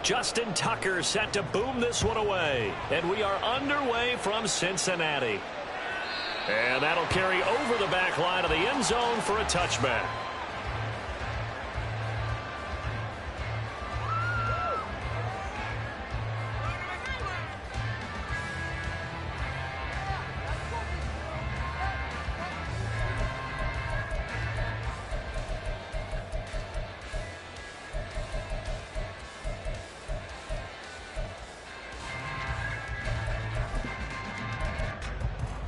Justin Tucker set to boom this one away. And we are underway from Cincinnati. And that'll carry over the back line of the end zone for a touchback.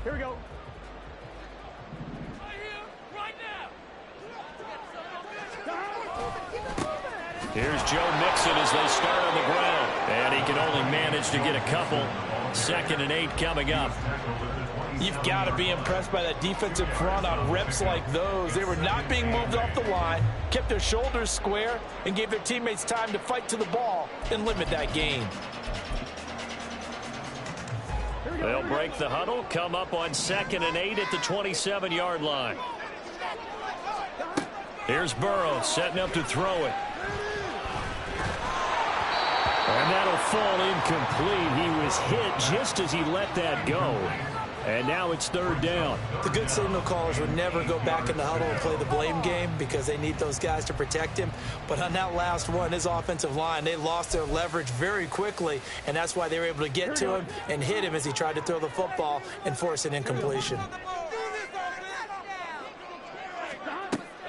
Here we go. Here's Joe Mixon as they start on the ground. And he can only manage to get a couple. 2nd and 8 coming up. You've got to be impressed by that defensive front on reps like those. They were not being moved off the line, kept their shoulders square, and gave their teammates time to fight to the ball and limit that gain. They'll break the huddle, come up on 2nd and 8 at the 27-yard line. Here's Burrow setting up to throw it. And that'll fall incomplete. He was hit just as he let that go. And now it's 3rd down. The good signal callers would never go back in the huddle and play the blame game because they need those guys to protect him. But on that last one, his offensive line, they lost their leverage very quickly, and that's why they were able to get to him and hit him as he tried to throw the football and force an incompletion.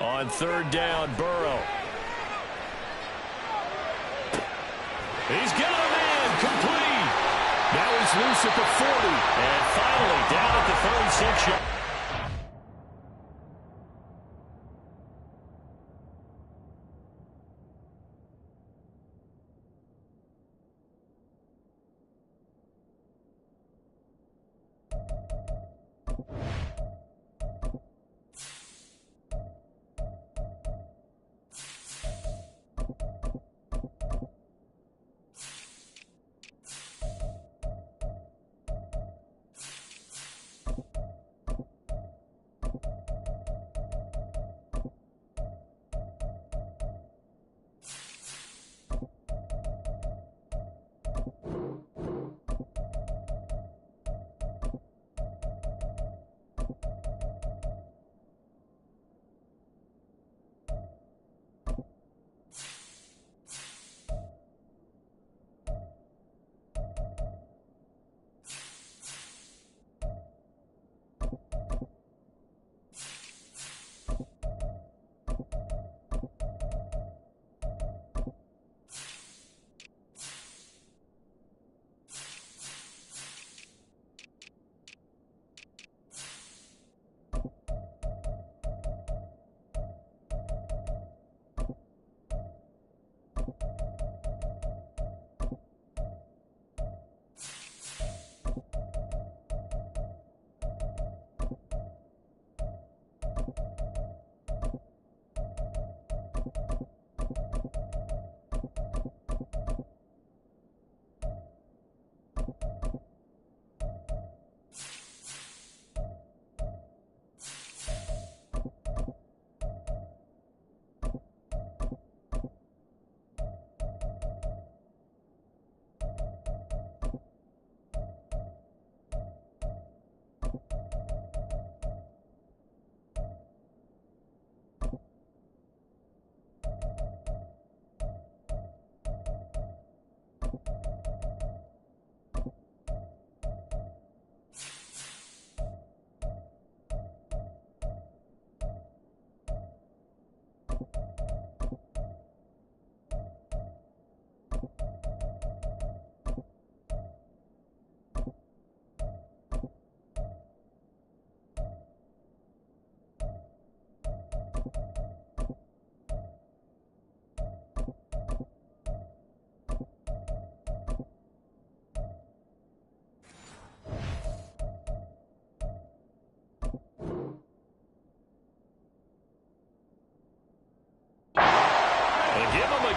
On 3rd down, Burrow. He's got a man complete. Now he's loose at the 40. And finally down at the 36-yard.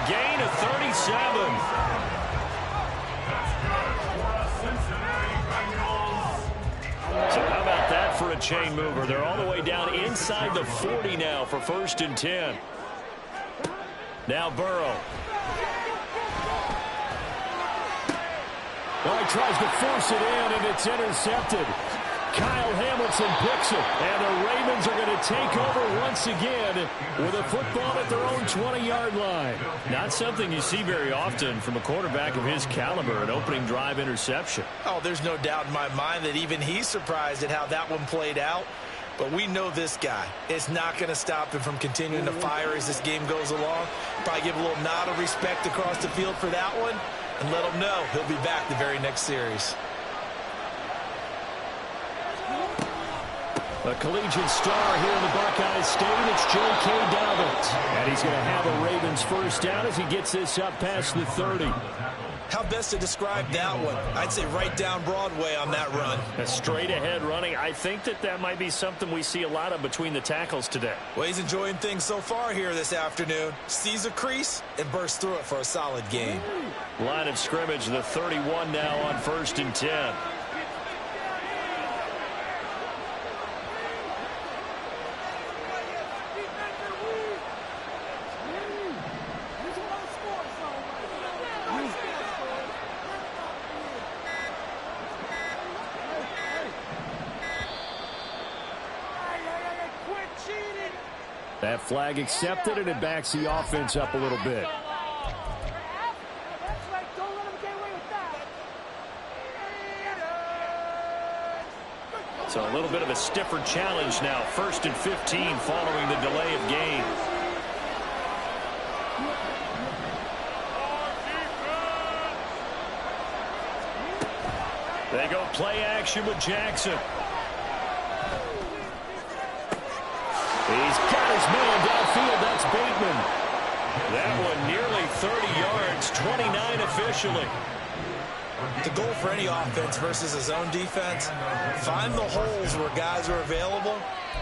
gain of 37. So how about that for a chain mover? They're all the way down inside the 40 now for 1st and 10. Now Burrow. Oh, he tries to force it in, and it's intercepted. Kyle Hamilton picks it, and the Ravens are going to take over once again with a football at their own 20-yard line. Not something you see very often from a quarterback of his caliber, an opening drive interception. Oh, there's no doubt in my mind that even he's surprised at how that one played out. But we know this guy. It's not going to stop him from continuing to fire as this game goes along. Probably give a little nod of respect across the field for that one and let him know he'll be back the very next series. A collegiate star here in the Buckeye State, it's J.K. Dobbins. And he's going to have a Ravens first down as he gets this up past the 30. How best to describe that one? I'd say right down Broadway on that run. A straight-ahead running. I think that might be something we see a lot of between the tackles today. Well, he's enjoying things so far here this afternoon. Sees a crease and bursts through it for a solid game. Line of scrimmage, the 31 now on 1st and 10. That flag accepted, and it backs the offense up a little bit. So a little bit of a stiffer challenge now. 1st and 15 following the delay of game. They go play action with Jackson. He's got his man downfield. That's Bateman. That one nearly 30 yards, 29 officially. The goal for any offense versus a zone defense, find the holes where guys are available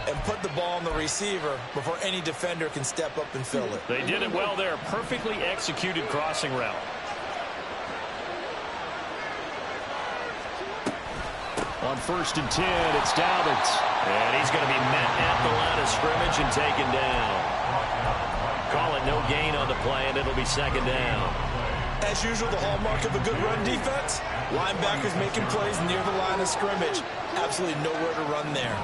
and put the ball on the receiver before any defender can step up and fill it. They did it well there. Perfectly executed crossing route. On 1st and 10, it's Dobbins. And he's going to be met at the line of scrimmage and taken down. Call it no gain on the play, and it'll be 2nd down. As usual, the hallmark of a good run defense, linebackers making plays near the line of scrimmage. Absolutely nowhere to run there.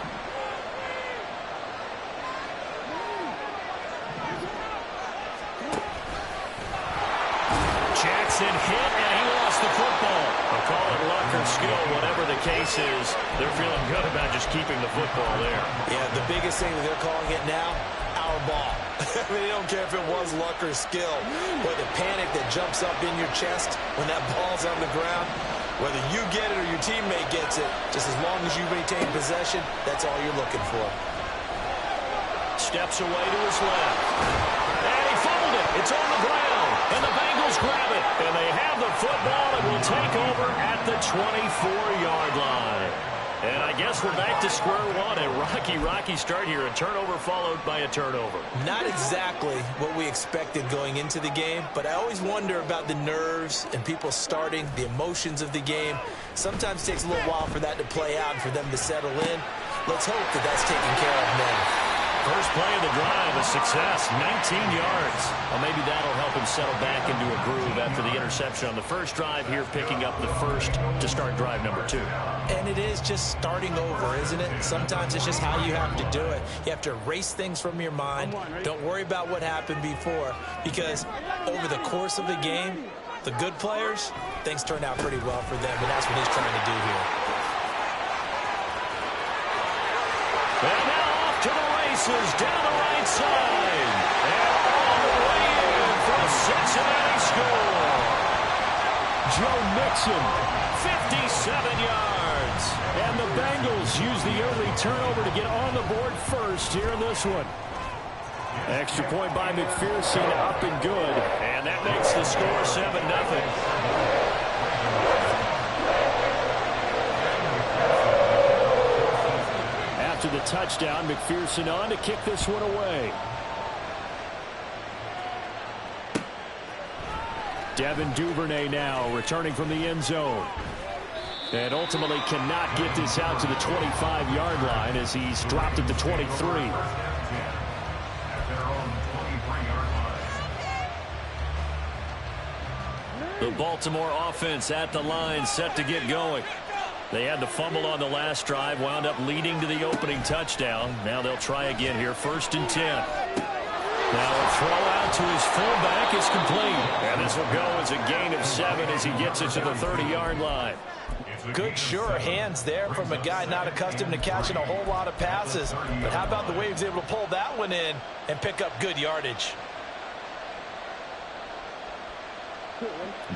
Jackson hit, and he lost the football. I'll call it luck or skill, whatever the case is. They're feeling good about just keeping the football there. Yeah, the biggest thing that they're calling it now, our ball. I mean, they don't care if it was luck or skill. But the panic that jumps up in your chest when that ball's on the ground, whether you get it or your teammate gets it, just as long as you maintain possession, that's all you're looking for. Steps away to his left. And he fumbled it. It's on the ground. And the Bengals grab it. And they have the football and will take over at the 24-yard line. And I guess we're back to square one. A rocky start here. A turnover followed by a turnover. Not exactly what we expected going into the game, but I always wonder about the nerves and people starting, the emotions of the game. Sometimes it takes a little while for that to play out and for them to settle in. Let's hope that that's taken care of now. First play of the drive, a success, 19 yards. Well, maybe that'll help him settle back into a groove after the interception on the first drive here, picking up the first to start drive number 2. And it is just starting over, isn't it? Sometimes it's just how you have to do it. You have to erase things from your mind. Don't worry about what happened before, because over the course of the game, the good players, things turn out pretty well for them, and that's what he's trying to do here. And now off to the races down the right side. And all the way in for a Cincinnati score. Joe Mixon, 57 yards. And the Bengals use the early turnover to get on the board first here in this one. Extra point by McPherson, up and good. And that makes the score 7-0. After the touchdown, McPherson on to kick this one away. Devin Duvernay now returning from the end zone. And ultimately cannot get this out to the 25-yard line as he's dropped at the 23. The Baltimore offense at the line, set to get going. They had the fumble on the last drive, wound up leading to the opening touchdown. Now they'll try again here, 1st and 10. Now a throw out to his fullback is complete. And this will go as a gain of 7 as he gets it to the 30-yard line. Good, sure hands there from a guy not accustomed to catching a whole lot of passes. But how about the way he was able to pull that one in and pick up good yardage?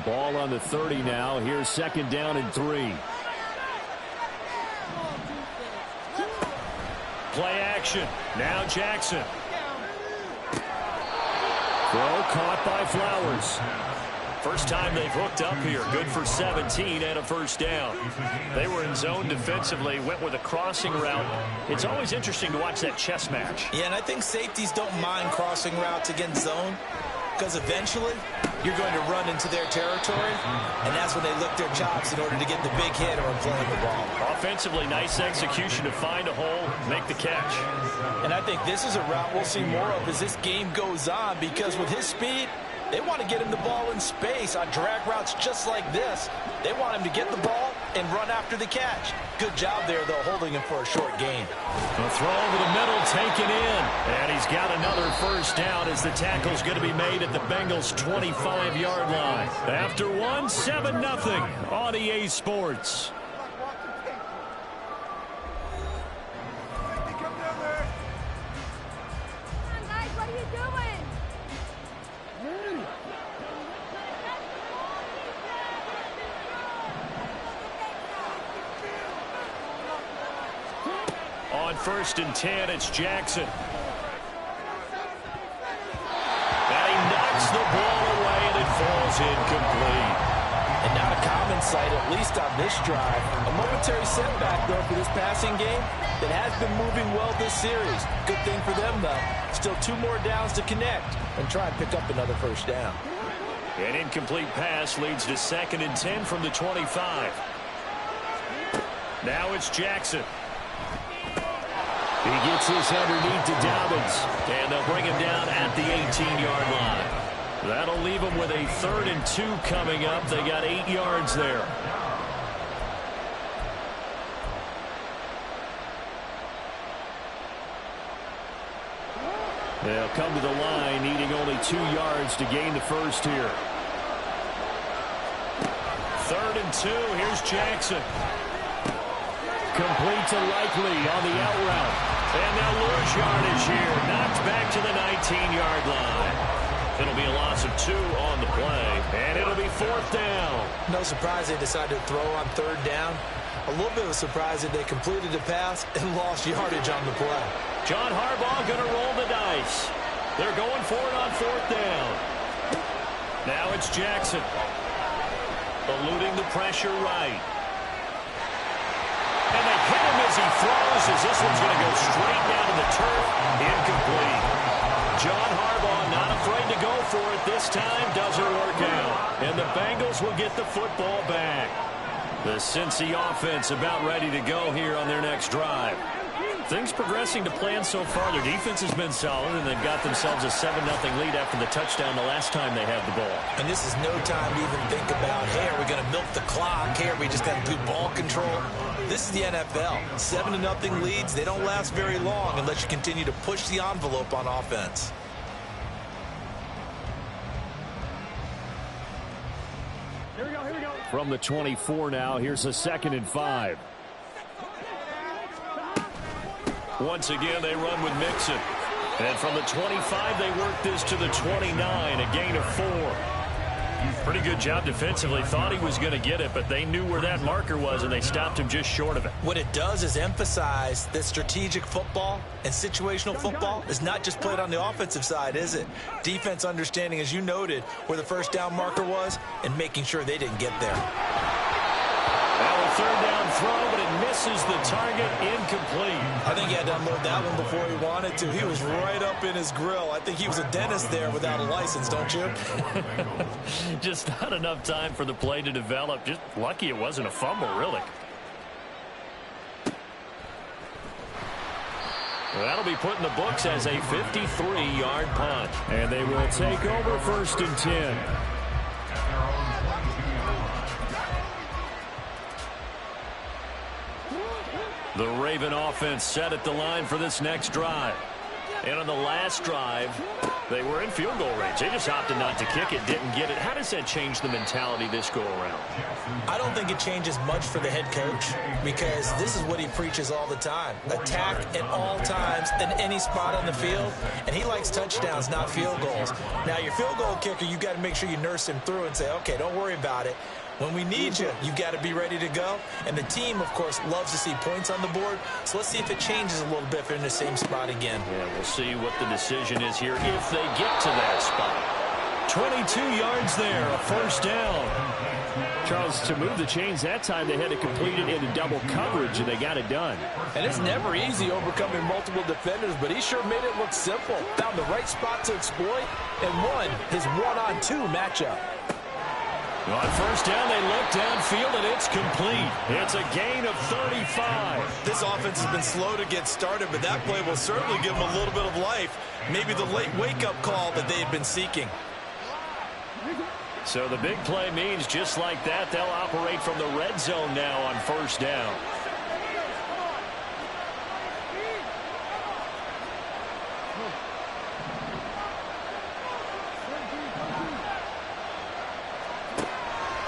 Ball on the 30 now. Here's 2nd down and 3. Play action. Now Jackson. Throw caught by Flowers. First time they've hooked up here. Good for 17 and a 1st down. They were in zone defensively, went with a crossing route. It's always interesting to watch that chess match. Yeah, and I think safeties don't mind crossing routes against zone because eventually you're going to run into their territory, and that's when they lick their chops in order to get the big hit or playing the ball. Offensively, nice execution to find a hole, make the catch. And I think this is a route we'll see more of as this game goes on, because with his speed, they want to get him the ball in space on drag routes just like this. They want him to get the ball and run after the catch. Good job there, though, holding him for a short gain. A throw over the middle, taken in. And he's got another 1st down as the tackle's going to be made at the Bengals' 25-yard line. After one, 7-0 on EA Sports. On 1st and 10, it's Jackson. And he knocks the ball away, and it falls incomplete. And not a common sight, at least on this drive. A momentary setback, though, for this passing game that has been moving well this series. Good thing for them, though. Still 2 more downs to connect and try and pick up another 1st down. An incomplete pass leads to 2nd and 10 from the 25. Now it's Jackson. He gets this underneath to Dobbins, and they'll bring him down at the 18-yard line. That'll leave him with a 3rd and 2 coming up. They got 8 yards there. They'll come to the line, needing only 2 yards to gain the 1st here. 3rd and 2, here's Jackson. Complete to Likely on the out route. And now lures yardage here. Knocked back to the 19-yard line. It'll be a loss of 2 on the play. And it'll be 4th down. No surprise they decided to throw on 3rd down. A little bit of a surprise that they completed the pass and lost yardage on the play. John Harbaugh going to roll the dice. They're going for it on 4th down. Now it's Jackson. Eluding the pressure right. And they hit him as he throws, as this one's going to go straight down to the turf. Incomplete. John Harbaugh not afraid to go for it this time. Doesn't work out. And the Bengals will get the football back. The Cincy offense about ready to go here on their next drive. Things progressing to plan so far. Their defense has been solid, and they've got themselves a 7-0 lead after the touchdown the last time they had the ball. And this is no time to even think about, hey, are we going to milk the clock? Hey, are we just going to do ball control? This is the NFL. 7-0 leads, they don't last very long unless you continue to push the envelope on offense. Here we go, here we go. From the 24 now, here's a 2nd and 5. Once again, they run with Mixon. And from the 25, they work this to the 29, a gain of 4. Pretty good job defensively. Thought he was going to get it, but they knew where that marker was, and they stopped him just short of it. What it does is emphasize that strategic football and situational football is not just played on the offensive side, is it? Defense understanding, as you noted, where the 1st down marker was and making sure they didn't get there. Now a 3rd down throw, but it misses the target, incomplete. I think he had to unload that one before he wanted to. He was right up in his grill. I think he was a dentist there without a license, don't you? Just not enough time for the play to develop. Just lucky it wasn't a fumble, really. That'll be put in the books as a 53-yard punt. And they will take over 1st and 10. The Raven offense set at the line for this next drive. And on the last drive, they were in field goal range. They just opted not to kick it, didn't get it. How does that change the mentality this go around? I don't think it changes much for the head coach because this is what he preaches all the time. Attack at all times in any spot on the field, and he likes touchdowns, not field goals. Now, your field goal kicker, you got to make sure you nurse him through and say, okay, don't worry about it. When we need you, you've got to be ready to go. And the team, of course, loves to see points on the board. So let's see if it changes a little bit if they're in the same spot again. Yeah, we'll see what the decision is here if they get to that spot. 22 yards there, a first down. Charles, to move the chains that time, they had to complete it into double coverage, and they got it done. And it's never easy overcoming multiple defenders, but he sure made it look simple. Found the right spot to exploit and won his one-on-two matchup. On first down, they look downfield, and it's complete. It's a gain of 35. This offense has been slow to get started, but that play will certainly give them a little bit of life. Maybe the late wake-up call that they had been seeking. So the big play means just like that, they'll operate from the red zone now on first down.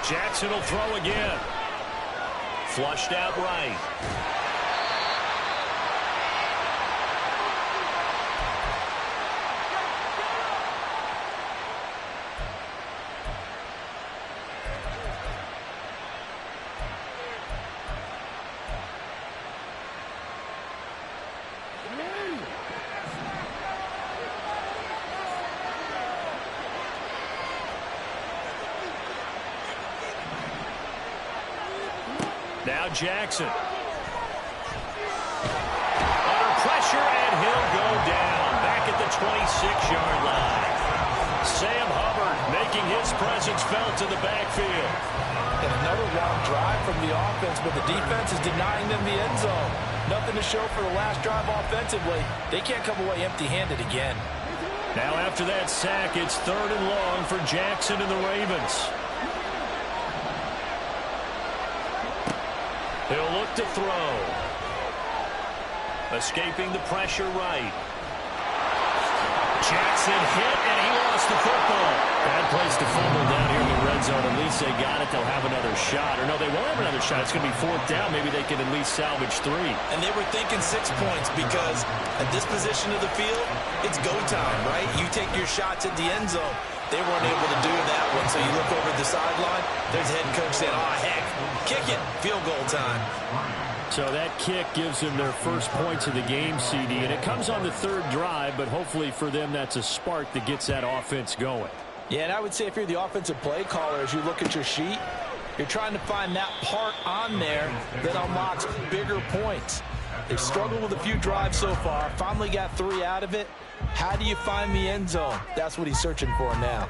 Jackson will throw again. Flushed out right. Now Jackson. Under pressure, and he'll go down. Back at the 26-yard line. Sam Hubbard making his presence felt to the backfield. And another long drive from the offense, but the defense is denying them the end zone. Nothing to show for the last drive offensively. They can't come away empty-handed again. Now after that sack, it's 3rd and long for Jackson and the Ravens. He'll look to throw. Escaping the pressure right. Jackson hit, and he lost the football. Bad place to fumble down here in the red zone. At least they got it. They'll have another shot. Or no, they won't have another shot. It's going to be 4th down. Maybe they can at least salvage 3. And they were thinking 6 points because at this position of the field, it's go time, right? You take your shots at the end zone. They weren't able to do that one, so you look over the sideline. There's the head coach saying, oh, heck, kick it, field goal time. So that kick gives them their first points of the game, CD, and it comes on the 3rd drive, but hopefully for them that's a spark that gets that offense going. Yeah, and I would say if you're the offensive play caller, as you look at your sheet, you're trying to find that part on there that unlocks bigger points. They've struggled with a few drives so far, finally got 3 out of it. How do you find the end zone? That's what he's searching for now.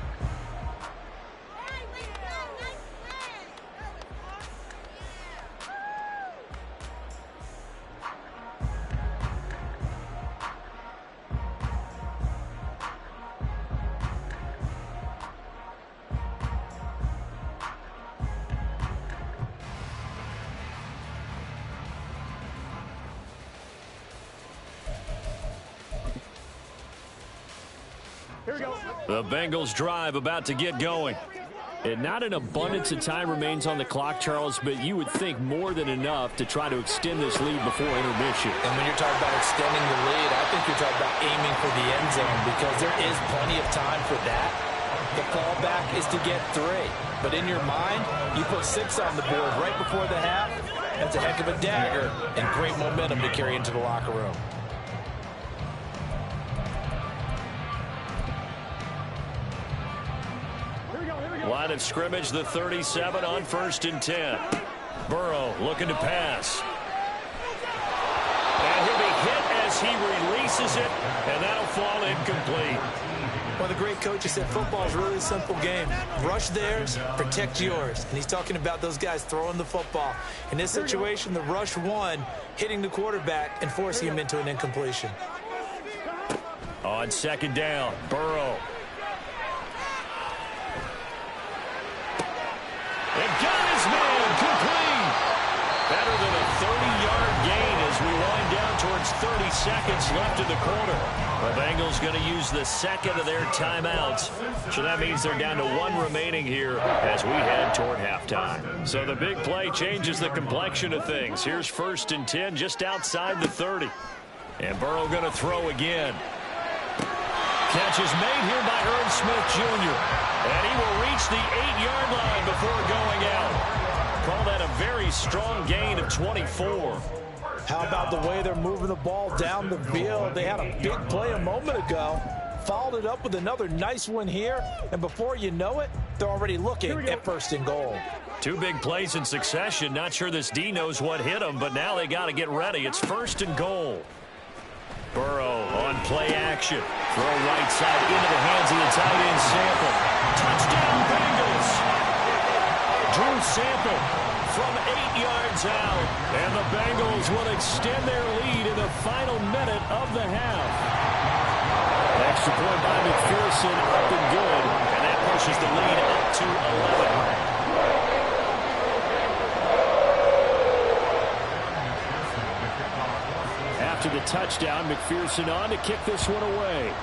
The Bengals drive about to get going. And not an abundance of time remains on the clock, Charles, but you would think more than enough to try to extend this lead before intermission. And when you're talking about extending the lead, I think you're talking about aiming for the end zone because there is plenty of time for that. The fallback is to get 3. But in your mind, you put 6 on the board right before the half. That's a heck of a dagger and great momentum to carry into the locker room. Line of scrimmage, the 37 on 1st and 10. Burrow looking to pass. And he'll be hit as he releases it, and that'll fall incomplete. Well, the great coach has said football is really a simple game. Rush theirs, protect yours. And he's talking about those guys throwing the football. In this situation, the rush won, hitting the quarterback and forcing him into an incompletion. On 2nd down, Burrow. And got his man complete. Better than a 30-yard gain as down towards 30 seconds left in the quarter. The Bengals going to use the second of their timeouts. So that means they're down to one remaining here as we head toward halftime. So the big play changes the complexion of things. Here's 1st and 10 just outside the 30. And Burrow going to throw again. Catch is made here by Irv Smith Jr. And he will reach the 8-yard line before going out. Call that a very strong gain of 24. How about the way they're moving the ball down the field? They had a big play a moment ago. Followed it up with another nice one here. And before you know it, they're already looking at 1st and goal. 2 big plays in succession. Not sure this D knows what hit him, but now they got to get ready. It's 1st and goal. Burrow on play action. Throw right side into the hands of the tight end Sample. Touchdown Bengals. Drew Sample from 8 yards out. And the Bengals will extend their lead in the final minute of the half. Extra point by McPherson, up and good. And that pushes the lead up to 11. After the touchdown, McPherson on to kick this one away.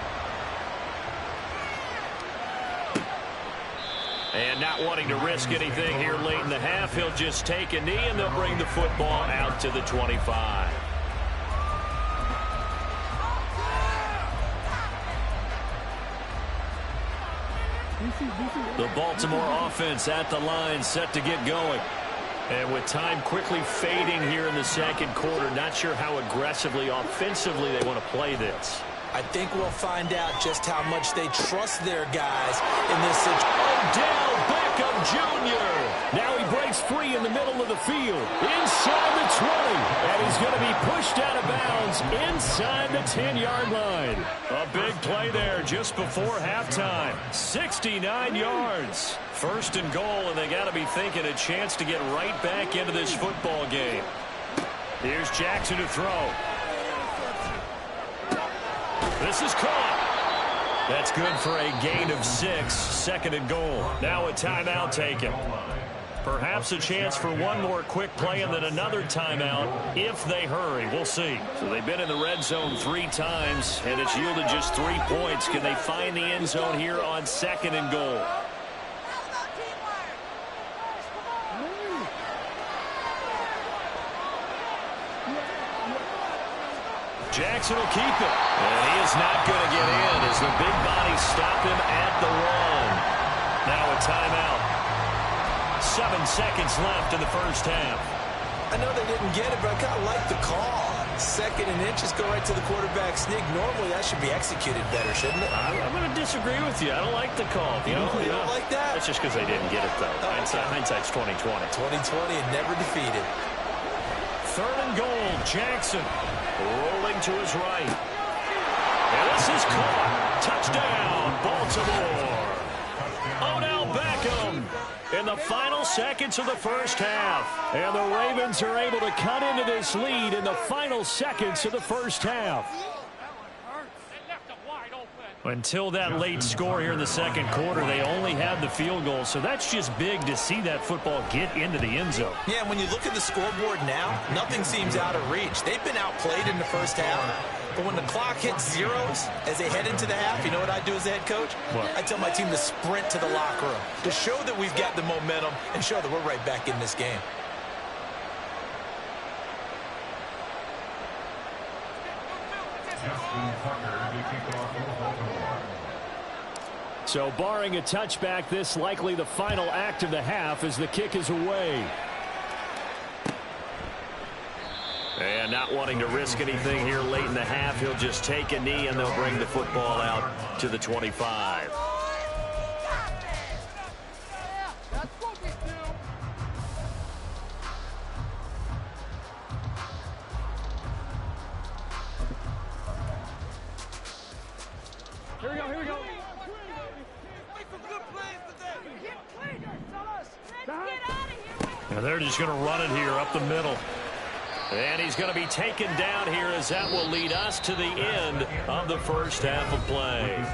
And not wanting to risk anything here late in the half, he'll just take a knee and they'll bring the football out to the 25. The Baltimore offense at the line, set to get going. And with time quickly fading here in the second quarter, not sure how aggressively, offensively they want to play this. I think we'll find out just how much they trust their guys in this situation. Odell Beckham Jr. Now he breaks free in the middle of the field, inside the 20. And he's going to be pushed out of bounds inside the 10-yard line. A big play there just before halftime. 69 yards. 1st and goal, and they got to be thinking a chance to get right back into this football game. Here's Jackson to throw. This is caught. That's good for a gain of 6. 2nd and goal. Now a timeout taken. Perhaps a chance for one more quick play and then another timeout if they hurry. We'll see. So they've been in the red zone 3 times, and it's yielded just 3 points. Can they find the end zone here on 2nd and goal? Jackson will keep it. And he is not going to get in as the big bodies stop him at the 1. Now a timeout. 7 seconds left in the first half. I know they didn't get it, but I kind of like the call. 2nd and inches, go right to the quarterback sneak. Normally that should be executed better, shouldn't it? I'm going to disagree with you. I don't like the call. You don't like that? That's just because they didn't get it, though. Hindsight's 20/20. 20/20 and never defeated. 3rd and goal, Jackson. Rolling to his right. And this is caught. Touchdown, Baltimore. Odell Beckham in the final seconds of the first half. And the Ravens are able to cut into this lead in the final seconds of the first half. Until that late score here in the second quarter, they only had the field goal. So that's just big to see that football get into the end zone. Yeah, and when you look at the scoreboard now, nothing seems out of reach. They've been outplayed in the first half. But when the clock hits zeros as they head into the half, you know what I do as the head coach? What? I tell my team to sprint to the locker room to show that we've got the momentum and show that we're right back in this game. So barring a touchback, this likely the final act of the half as the kick is away. And not wanting to risk anything here late in the half, he'll just take a knee and they'll bring the football out to the 25. Here we go, here we go. And they're just going to run it here up the middle. And he's going to be taken down here as that will lead us to the end of the first half of play.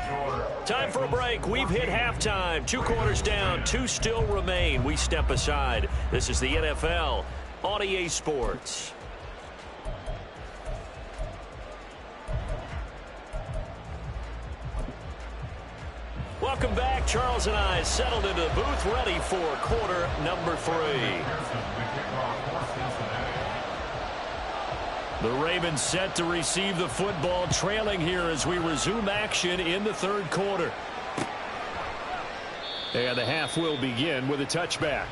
Time for a break. We've hit halftime. 2 quarters down, 2 still remain. We step aside. This is the NFL on EA Sports. Welcome back. Charles and I settled into the booth, ready for quarter number 3. The Ravens set to receive the football, trailing here as we resume action in the third quarter. And the half will begin with a touchback.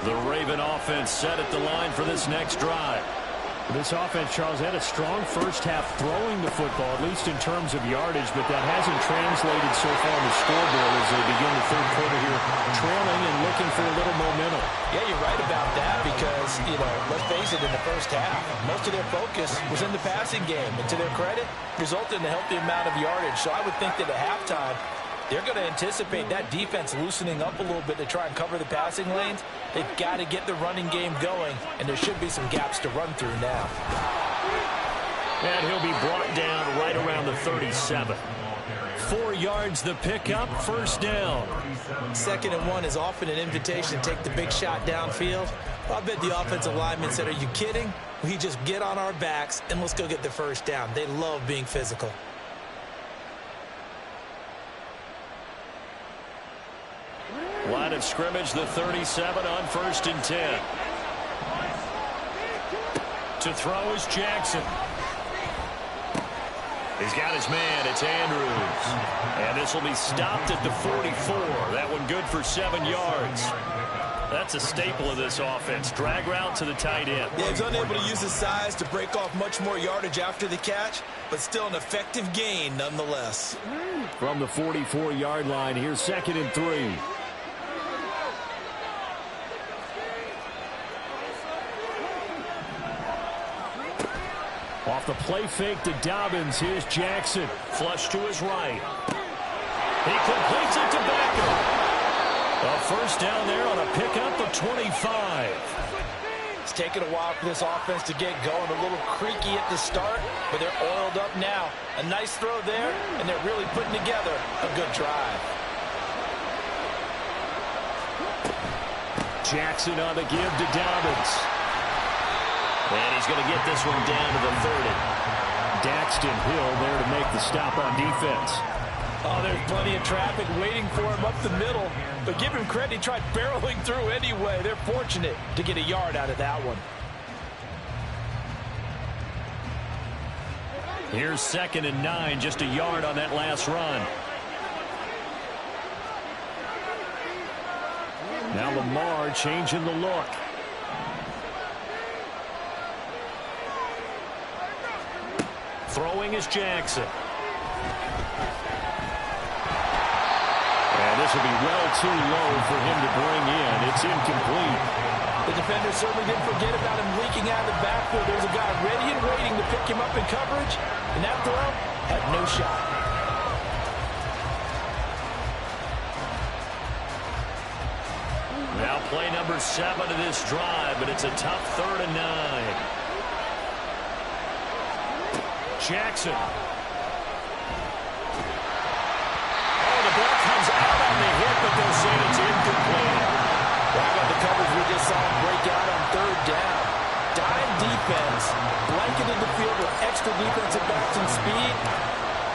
The Raven offense set at the line for this next drive. This offense, Charles, had a strong first half throwing the football, at least in terms of yardage, but that hasn't translated so far on the scoreboard as they begin the third quarter here, trailing and looking for a little momentum. Yeah, you're right about that because, let's face it, in the first half, most of their focus was in the passing game. And to their credit, resulted in a healthy amount of yardage. So I would think that at halftime, they're going to anticipate that defense loosening up a little bit to try and cover the passing lanes. They've got to get the running game going, and there should be some gaps to run through now. And he'll be brought down right around the 37. 4 yards the pickup, first down. 2nd and 1 is often an invitation to take the big shot downfield. I bet the offensive lineman said, are you kidding? We just get on our backs and let's go get the first down. They love being physical. Line of scrimmage, the 37 on 1st and 10. To throw is Jackson. He's got his man. It's Andrews. And this will be stopped at the 44. That one good for 7 yards. That's a staple of this offense. Drag route to the tight end. Yeah, he's unable to use his size to break off much more yardage after the catch, but still an effective gain nonetheless. From the 44-yard line, here's 2nd and 3. Off the play fake to Dobbins. Here's Jackson. Flush to his right. He completes it to Beckham. A first down there on a pickup of 25. It's taken a while for this offense to get going. A little creaky at the start, but they're oiled up now. A nice throw there, and they're really putting together a good drive. Jackson on the give to Dobbins. And he's going to get this one down to the 30. Daxton Hill there to make the stop on defense. Oh, there's plenty of traffic waiting for him up the middle. But give him credit, he tried barreling through anyway. They're fortunate to get a yard out of that one. Here's 2nd and 9, just a yard on that last run. Now Lamar changing the look. Throwing is Jackson. And this will be well too low for him to bring in. It's incomplete. The defender certainly didn't forget about him leaking out of the backfield. There's a guy ready and waiting to pick him up in coverage. And that throw had no shot. Now play number 7 of this drive, but it's a tough 3rd and 9. Jackson. Oh, the ball comes out on the hit, but they'll say it's incomplete. Well, how about the coverage we just saw him break out on 3rd down? Dime defense, blanketed the field with extra defensive backs and speed,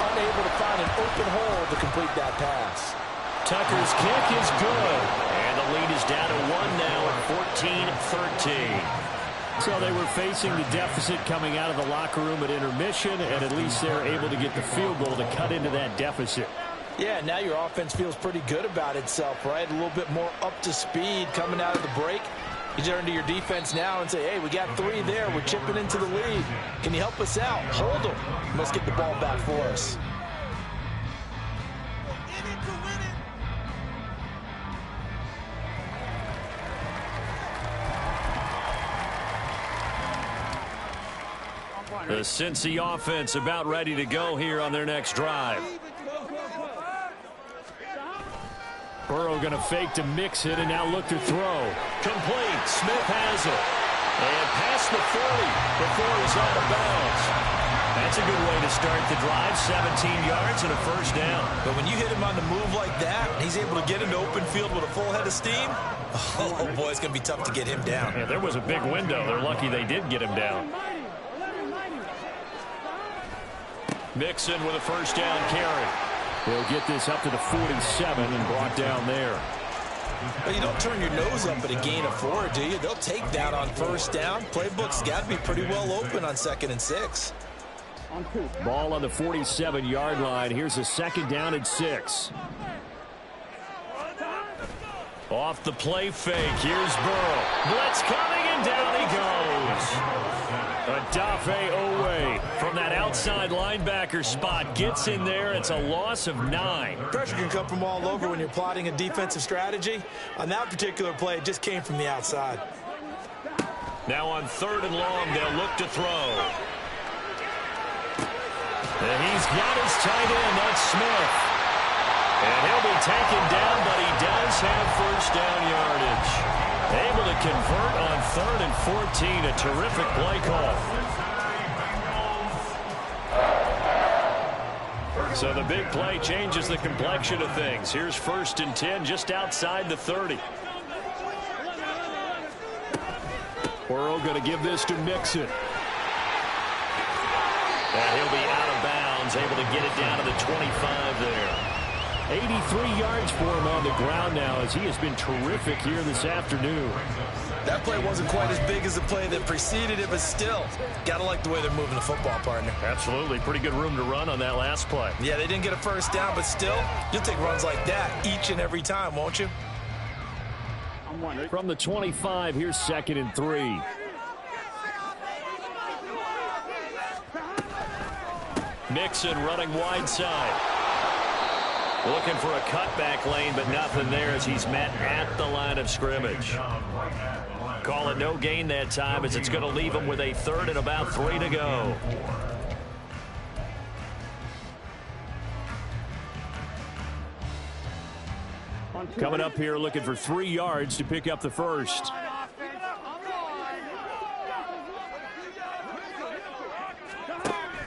unable to find an open hole to complete that pass. Tucker's kick is good, and the lead is down to 1 now at 14-13. So they were facing the deficit coming out of the locker room at intermission, and at least they're able to get the field goal to cut into that deficit. Yeah, now your offense feels pretty good about itself, right? A little bit more up to speed coming out of the break. You turn to your defense now and say, hey, we got 3 there. We're chipping into the lead. Can you help us out? Hold them. Let's get the ball back for us. The Cincy offense about ready to go here on their next drive. Burrow going to fake to mix it and now look to throw. Complete. Smith has it. And past the 40 before he's out of bounds. That's a good way to start the drive. 17 yards and a first down. But when you hit him on the move like that, he's able to get into open field with a full head of steam. Oh, boy, it's going to be tough to get him down. Yeah, there was a big window. They're lucky they did get him down. Mixon with a first down carry. He'll get this up to the 47 and brought down there. But you don't turn your nose up at a gain of 4, do you? They'll take that on first down. Playbook's got to be pretty well open on 2nd and 6. Ball on the 47-yard line. Here's a second down and 6. Off the play fake. Here's Burrow. Blitz coming, and down he goes. Odafe Owe from that outside linebacker spot gets in there. It's a loss of 9. Pressure can come from all over when you're plotting a defensive strategy. On that particular play, it just came from the outside. Now on 3rd and long, they'll look to throw. And he's got his tight end. That's Smith. And he'll be taken down, but he does have first down yardage. Able to convert on 3rd and 14. A terrific play call. So the big play changes the complexion of things. Here's 1st and 10 just outside the 30. Burrow going to give this to Mixon. And he'll be out of bounds, able to get it down to the 25 there. 83 yards for him on the ground now as he has been terrific here this afternoon. That play wasn't quite as big as the play that preceded it, but still, got to like the way they're moving the football, partner. Absolutely. Pretty good room to run on that last play. Yeah, they didn't get a first down, but still, you'll take runs like that each and every time, won't you? From the 25, here's 2nd and 3. Mixon running wide side. Looking for a cutback lane, but nothing there as he's met at the line of scrimmage. Call it no gain that time as it's going to leave him with a 3rd and about 3 to go. Coming up here looking for 3 yards to pick up the first.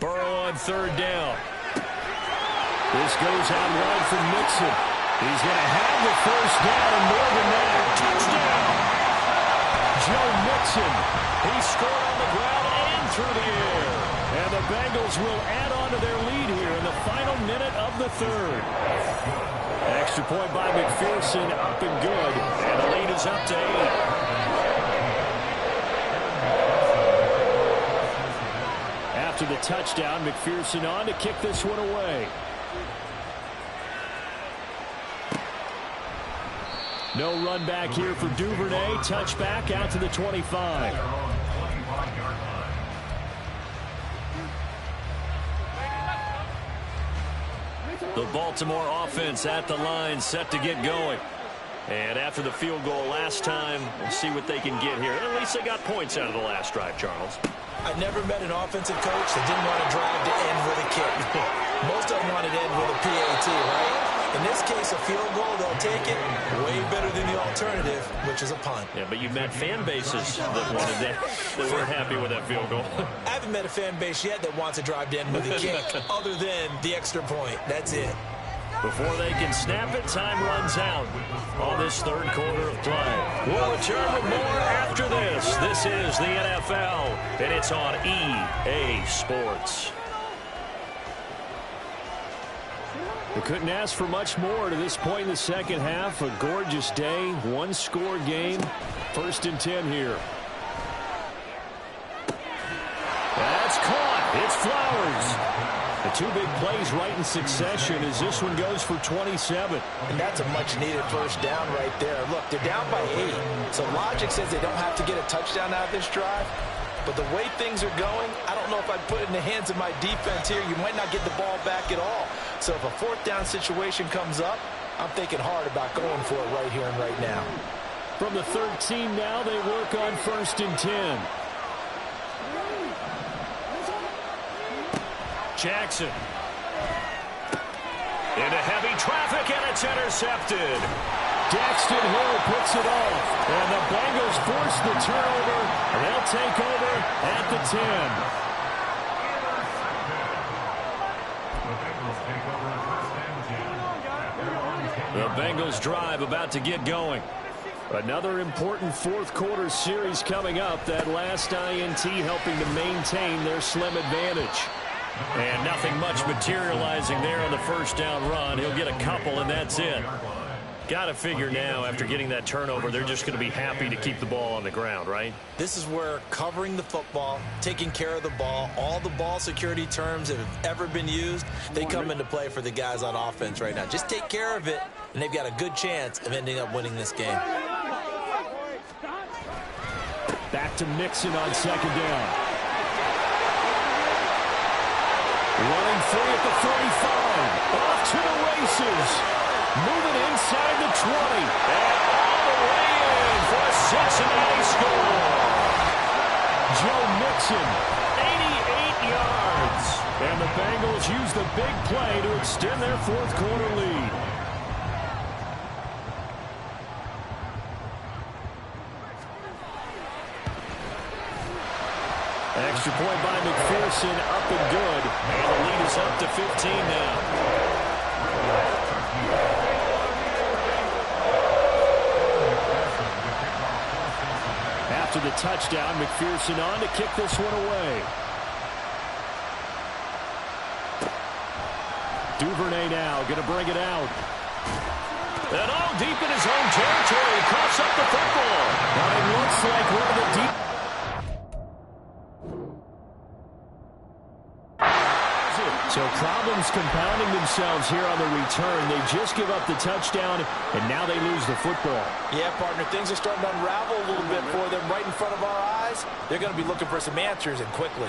Burrow on 3rd down. This goes out wide for Mixon. He's going to have the first down and more than that. Touchdown! Joe Mixon. He scored on the ground and through the air. And the Bengals will add on to their lead here in the final minute of the 3rd. Extra point by McPherson, up and good. And the lead is up to 8. After the touchdown, McPherson on to kick this one away. No run back here for Duvernay. Touchback out to the 25. The Baltimore offense at the line, set to get going. And after the field goal last time, we'll see what they can get here. At least they got points out of the last drive, Charles. I've never met an offensive coach that didn't want to drive to end with a kick. Most of them wanted to end with a PAT, right? In this case, a field goal, they'll take it. Way better than the alternative, which is a punt. Yeah, but you've met fan bases that wanted that, that weren't happy with that field goal. I haven't met a fan base yet that wants to drive to end with a kick, other than the extra point. That's it. Before they can snap it, time runs out on this 3rd quarter of play. We'll return with more after this. This is the NFL, and it's on EA Sports. We couldn't ask for much more to this point in the second half. A gorgeous day, 1-score game. 1st and 10 here. That's caught. It's Flowers. The 2 big plays right in succession as this one goes for 27. And that's a much-needed first down right there. Look, they're down by 8. So logic says they don't have to get a touchdown out of this drive. But the way things are going, I don't know if I'd put it in the hands of my defense here. You might not get the ball back at all. So if a 4th down situation comes up, I'm thinking hard about going for it right here and right now. From the 13 now, they work on 1st and 10. Jackson. Into heavy traffic, and it's intercepted. Daxton Hill puts it off. And the Bengals force the turnover. And they'll take over at the 10. The Bengals drive about to get going. Another important fourth quarter series coming up. That last INT helping to maintain their slim advantage. And nothing much materializing there on the first down run. He'll get a couple, and that's it. Got to figure now, after getting that turnover, they're just going to be happy to keep the ball on the ground, right? This is where covering the football, taking care of the ball, all the ball security terms that have ever been used, they come into play for the guys on offense right now. Just take care of it, and they've got a good chance of ending up winning this game. Back to Mixon on second down. Running free at the 45. Off to the races. Moving inside the 20. And all the way in for a Cincinnati score. Joe Mixon, 88 yards. And the Bengals use the big play to extend their fourth quarter lead. Extra point by McPherson, up and good. And the lead is up to 15 now. After the touchdown, McPherson on to kick this one away. Duvernay now going to bring it out. And all deep in his own territory. He coughs up the football. Now it looks like one of the deep. So problems compounding themselves here on the return. They just give up the touchdown, and now they lose the football. Yeah, partner, things are starting to unravel a little bit for them right in front of our eyes. They're going to be looking for some answers, and quickly.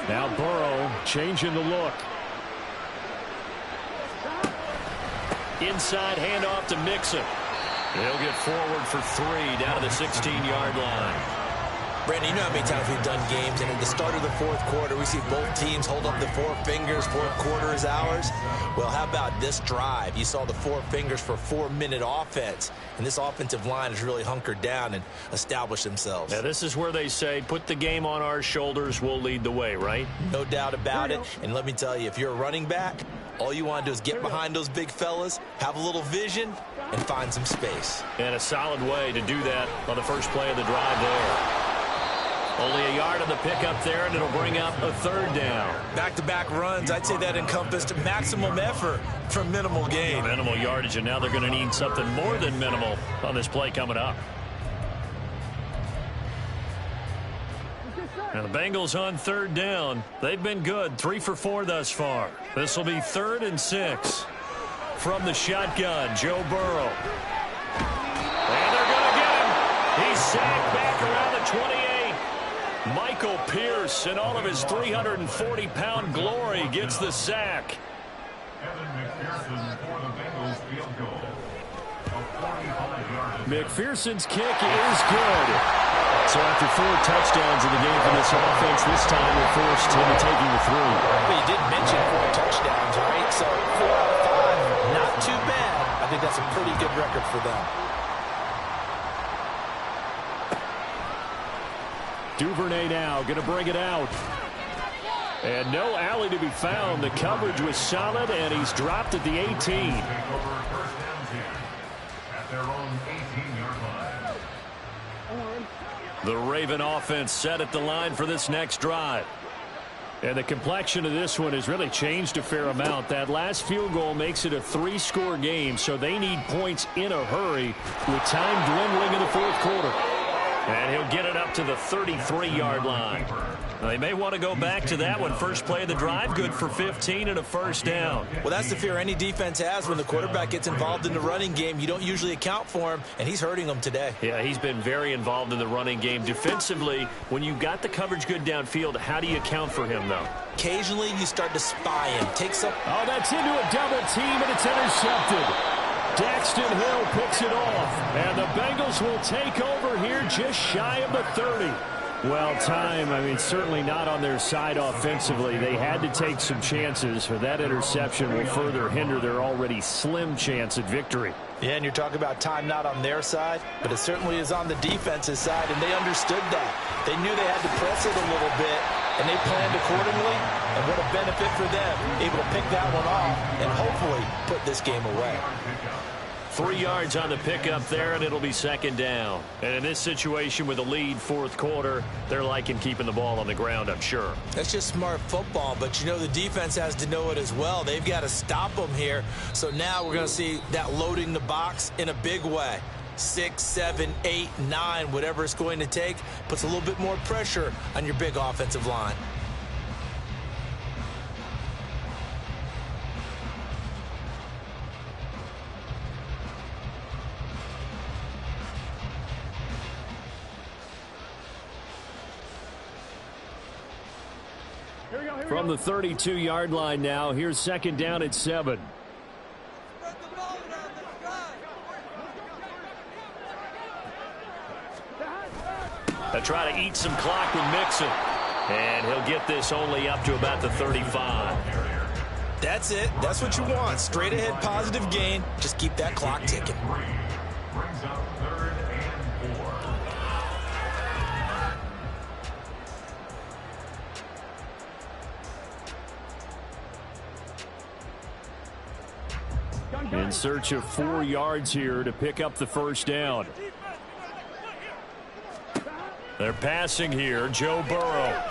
Now Burrow changing the look. Inside handoff to Mixon. He'll get forward for 3 down to the 16-yard line. Brandon, you know how many times we've done games, and at the start of the fourth quarter, we see both teams hold up the 4 fingers, fourth quarter is ours. Well, how about this drive? You saw the 4 fingers for 4-minute offense, and this offensive line has really hunkered down and established themselves. Now, this is where they say, put the game on our shoulders, we'll lead the way, right? No doubt about it, and let me tell you, if you're a running back, all you want to do is get behind those big fellas, have a little vision, and find some space. And a solid way to do that on the first play of the drive there. Only a yard on the pickup there, and it'll bring up a 3rd down. Back-to-back runs, I'd say that encompassed maximum effort for minimal gain. Minimal yardage, and now they're going to need something more than minimal on this play coming up. Now the Bengals on 3rd down. They've been good, 3 for 4 thus far. This will be 3rd and 6. From the shotgun, Joe Burrow. And they're going to get him. He's sacked back around the 28. Michael Pierce, in all of his 340-pound glory, gets the sack. McPherson's kick is good. So after 4 touchdowns in the game for this offense, this time they're forced into taking the 3. Well, you did mention 4 touchdowns, right? So 4 out of 5, not too bad. I think that's a pretty good record for them. Duvernay now going to bring it out. And no alley to be found. The coverage was solid, and he's dropped at the 18. The Raven offense set at the line for this next drive. And the complexion of this one has really changed a fair amount. That last field goal makes it a 3-score game, so they need points in a hurry with time dwindling in the fourth quarter. And he'll get it up to the 33-yard line. They may want to go back to that one. First play of the drive, good for 15 and a 1st down. Well, that's the fear any defense has when the quarterback gets involved in the running game. You don't usually account for him, and he's hurting them today. Yeah, he's been very involved in the running game. Defensively, when you've got the coverage good downfield, how do you account for him, though? Occasionally, you start to spy him. Take some. Oh, that's into a double team, and it's intercepted. Daxton Hill picks it off, and the Bengals will take over here just shy of the 30. Well, time, certainly not on their side offensively. They had to take some chances, for that interception will further hinder their already slim chance at victory. Yeah, and you're talking about time not on their side, but it certainly is on the defensive side, and they understood that. They knew they had to press it a little bit, and they planned accordingly, and what a benefit for them, able to pick that one off and hopefully put this game away. 3 yards on the pickup there, and it'll be second down. And in this situation with a lead fourth quarter, they're liking keeping the ball on the ground, I'm sure. That's just smart football, but you know the defense has to know it as well. They've got to stop them here. So now we're going to see that loading the box in a big way. 6, 7, 8, 9, whatever it's going to take, puts a little bit more pressure on your big offensive line. From the 32-yard line now, here's second down at 7. They'll try to eat some clock with Mixon. And he'll get this only up to about the 35. That's it. That's what you want. Straight ahead positive gain. Just keep that clock ticking. In search of 4 yards here to pick up the first down. They're passing here, Joe Burrow.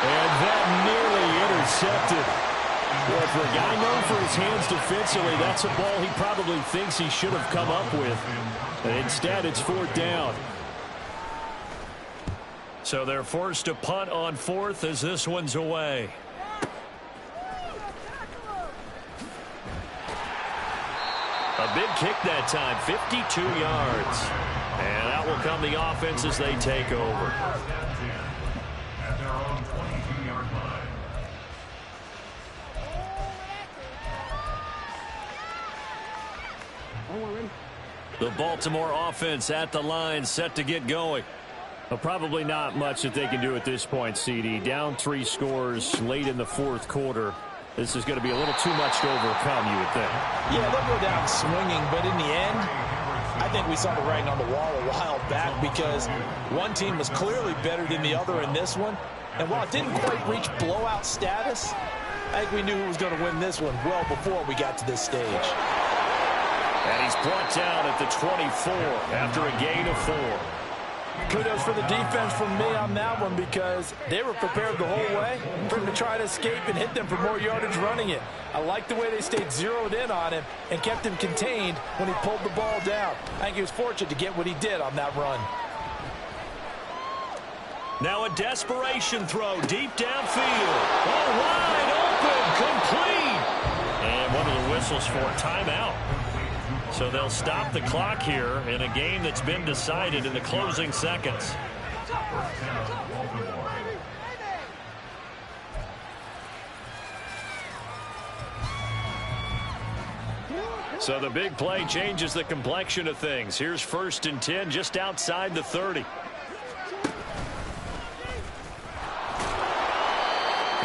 And that nearly intercepted. Well, for a guy known for his hands defensively, that's a ball he probably thinks he should have come up with. And instead, it's fourth down. So they're forced to punt on fourth as this one's away. A big kick that time, 52 yards. And out will come the offense as they take over. At their own 22-yard line. The Baltimore offense at the line, set to get going. Well, probably not much that they can do at this point, CD. Down 3 scores late in the fourth quarter. This is going to be a little too much to overcome, you would think. Yeah, they'll go down swinging, but in the end, I think we saw the writing on the wall a while back because one team was clearly better than the other in this one. And while it didn't quite reach blowout status, I think we knew who was going to win this one well before we got to this stage. And he's brought down at the 24 after a gain of 4. Kudos for the defense from me on that one because they were prepared the whole way for him to try to escape and hit them for more yardage running it. I like the way they stayed zeroed in on him and kept him contained when he pulled the ball down. I think he was fortunate to get what he did on that run. Now a desperation throw deep downfield. Oh, wide open, complete. And one of the whistles for a timeout. So they'll stop the clock here in a game that's been decided in the closing seconds. So the big play changes the complexion of things. Here's 1st and 10 just outside the 30.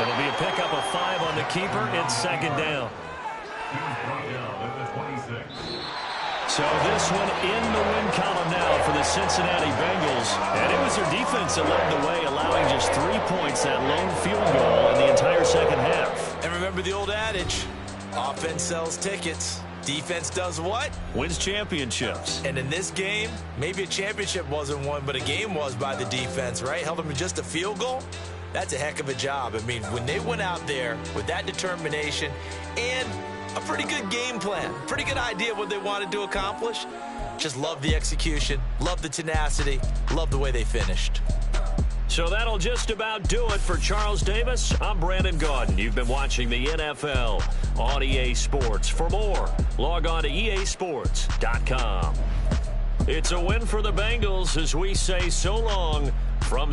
It'll be a pickup of 5 on the keeper. It's second down. So this one in the win column now for the Cincinnati Bengals. And it was their defense that led the way, allowing just 3 points, that lone field goal in the entire second half. And remember the old adage, offense sells tickets. Defense does what? Wins championships. And in this game, maybe a championship wasn't won, but a game was by the defense, right? Held them to just a field goal. That's a heck of a job. I mean, when they went out there with that determination and a pretty good game plan, pretty good idea of what they wanted to accomplish. Just love the execution, love the tenacity, love the way they finished. So that'll just about do it for Charles Davis. I'm Brandon Gaudin. You've been watching the NFL on EA Sports. For more, log on to easports.com. It's a win for the Bengals as we say so long from